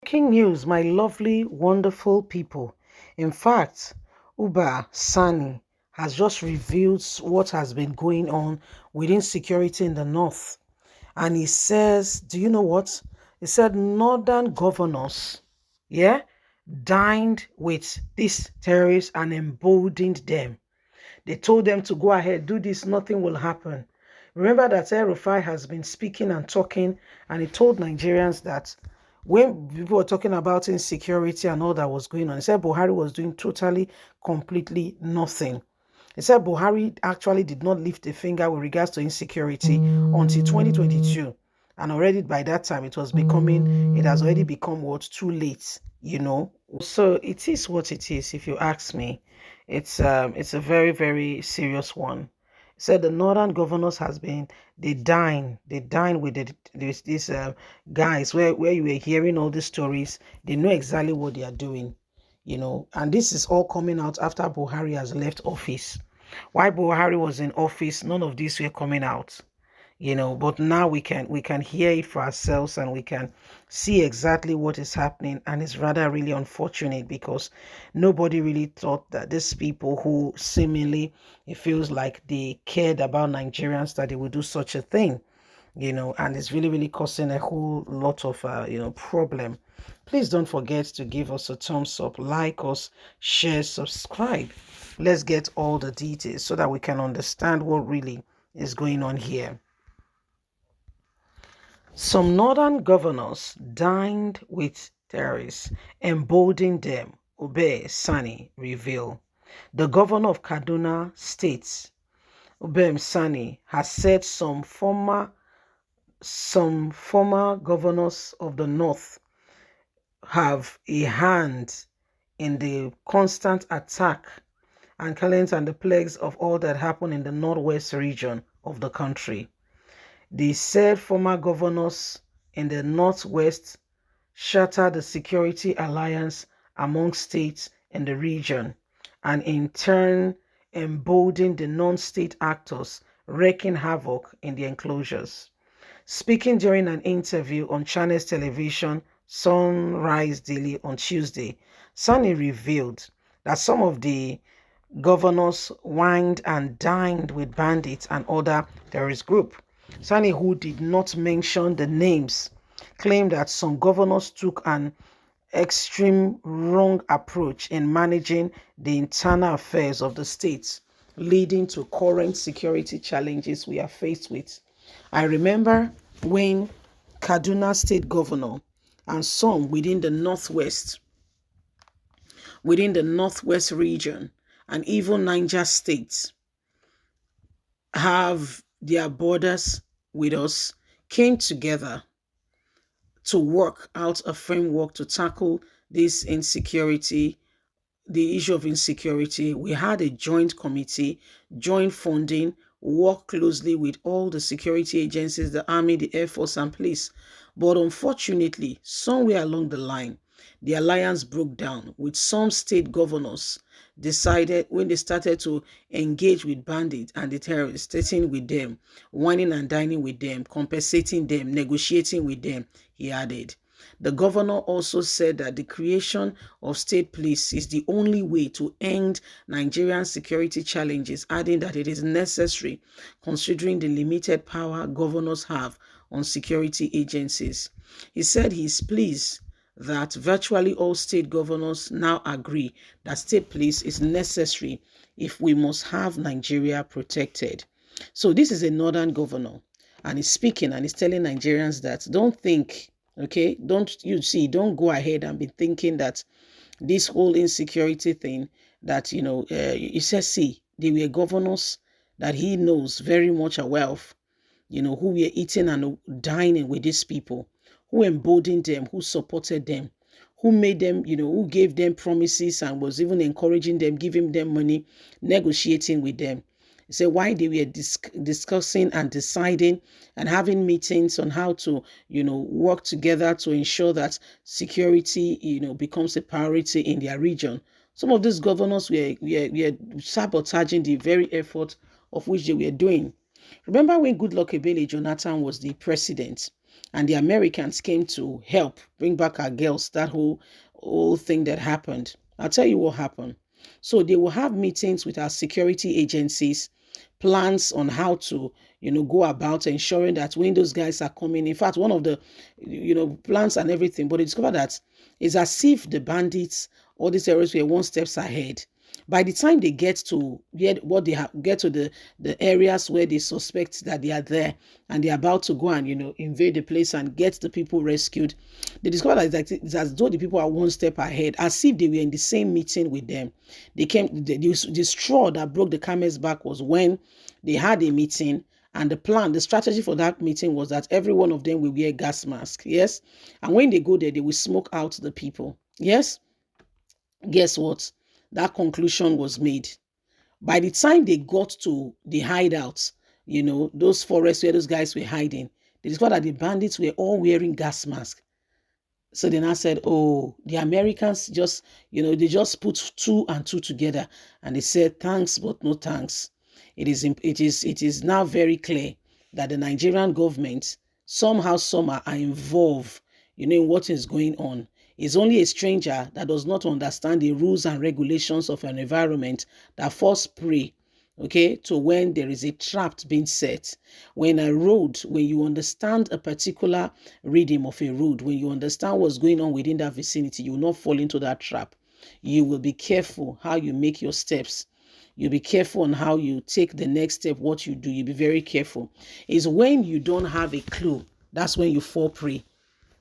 Breaking news, my lovely, wonderful people. In fact, Uba Sani has just revealed what has been going on within security in the north. And he says, do you know what? He said northern governors, yeah, dined with these terrorists and emboldened them. They told them to go ahead, do this, nothing will happen. Remember that El-Rufai has been speaking and talking, and he told Nigerians that when people were talking about insecurity and all that was going on, he said Buhari was doing totally, completely nothing. He said Buhari actually did not lift a finger with regards to insecurity until 2022. And already by that time, it has already become what, too late, you know. So it is what it is, if you ask me. It's a very, very serious one. He said the northern governors they dine with these guys where you were hearing all these stories. They know exactly what they are doing, you know. And this is all coming out after Buhari has left office. While Buhari was in office, none of these were coming out, you know. But now we can hear it for ourselves, and we can see exactly what is happening. And it's rather really unfortunate, because nobody really thought that these people who seemingly, it feels like they cared about Nigerians, that they would do such a thing, you know. And it's really, really causing a whole lot of problem. Please don't forget to give us a thumbs up, like us, share, subscribe. Let's get all the details so that we can understand what really is going on here. Some northern governors dined with terrorists, emboldening them, Uba Sani revealed. The governor of Kaduna State, Uba Sani, has said some former governors of the north have a hand in the constant attack and killings and the plagues of all that happened in the northwest region of the country. They said former governors in the Northwest shattered the security alliance among states in the region, and in turn emboldened the non-state actors wreaking havoc in the enclosures. Speaking during an interview on Channels Television Sunrise Daily on Tuesday, Sani revealed that some of the governors wined and dined with bandits and other terrorist groups. Sani, who did not mention the names, claimed that some governors took an extreme wrong approach in managing the internal affairs of the states, leading to current security challenges we are faced with. I remember when Kaduna State Governor and some within the Northwest region, and even Niger State have their borders with us, came together to work out a framework to tackle this insecurity, the issue of insecurity. We had a joint committee, joint funding, work closely with all the security agencies, the army, the air force, and police. But unfortunately, somewhere along the line, the alliance broke down, with some state governors decided, when they started to engage with bandits and the terrorists, sitting with them, whining and dining with them, compensating them, negotiating with them, he added. The governor also said that the creation of state police is the only way to end Nigerian security challenges, adding that it is necessary considering the limited power governors have on security agencies. He said he is pleased that virtually all state governors now agree that state police is necessary if we must have Nigeria protected. So this is a northern governor, and he's speaking and he's telling Nigerians that don't think, okay, don't go ahead and be thinking that this whole insecurity thing, that, he says, see, they were governors that he knows very much well of, who were eating and dining with these people, who emboldened them, who supported them, who made them, who gave them promises and was even encouraging them, giving them money, negotiating with them. He said why they were discussing and deciding and having meetings on how to, work together to ensure that security, becomes a priority in their region. Some of these governors were sabotaging the very effort of which they were doing. Remember when Goodluck Ebele Jonathan was the president? and the Americans came to help bring back our girls, that whole thing that happened. I'll tell you what happened. So they will have meetings with our security agencies, plans on how to, go about ensuring that when those guys are coming. In fact, one of the, plans and everything, but they discovered that it's as if the bandits, all these terrorists were one steps ahead. By the time they get to get to the areas where they suspect that they are there, and they're about to go and invade the place and get the people rescued, they discover that it's as though the people are one step ahead, as if they were in the same meeting with them. The straw that broke the camel's back was when they had a meeting, and the strategy for that meeting was that every one of them will wear gas mask. Yes. And when they go there, they will smoke out the people. Yes. Guess what? That conclusion was made. By the time they got to the hideouts, those forests where those guys were hiding, they discovered that the bandits were all wearing gas masks. So then I said, oh, the Americans just, they just put two and two together, and they said, thanks, but no thanks. It is now very clear that the Nigerian government somehow are involved, in what is going on. It's only a stranger that does not understand the rules and regulations of an environment that falls prey, okay, to when there is a trap being set. When you understand a particular rhythm of a road, when you understand what's going on within that vicinity, you will not fall into that trap. You will be careful how you make your steps. You'll be careful on how you take the next step, what you do. You'll be very careful. It's when you don't have a clue, that's when you fall prey.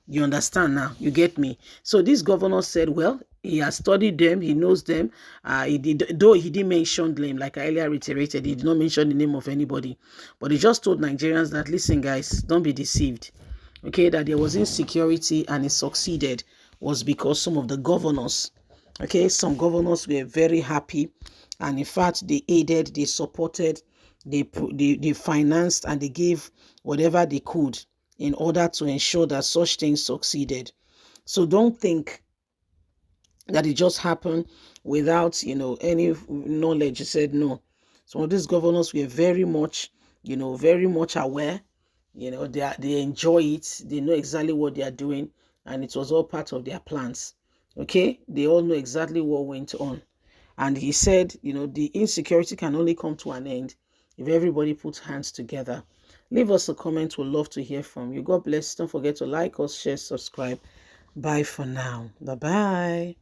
You understand now? You get me? So this governor said, well, he has studied them. He knows them. Though he didn't mention them, like I earlier reiterated, he did not mention the name of anybody. But he just told Nigerians that, listen, guys, don't be deceived. Okay, that there was insecurity and it succeeded was because some of the governors, okay, some governors were very happy. And in fact, they aided, they supported, they financed, and they gave whatever they could in order to ensure that such things succeeded. So don't think that it just happened without, any knowledge. He said no. Some of these governors were very much, very much aware. They enjoy it. They know exactly what they are doing, and it was all part of their plans. Okay, they all know exactly what went on. And he said, the insecurity can only come to an end if everybody puts hands together. Leave us a comment. We'd love to hear from you. God bless. Don't forget to like us, share, subscribe. Bye for now. Bye-bye.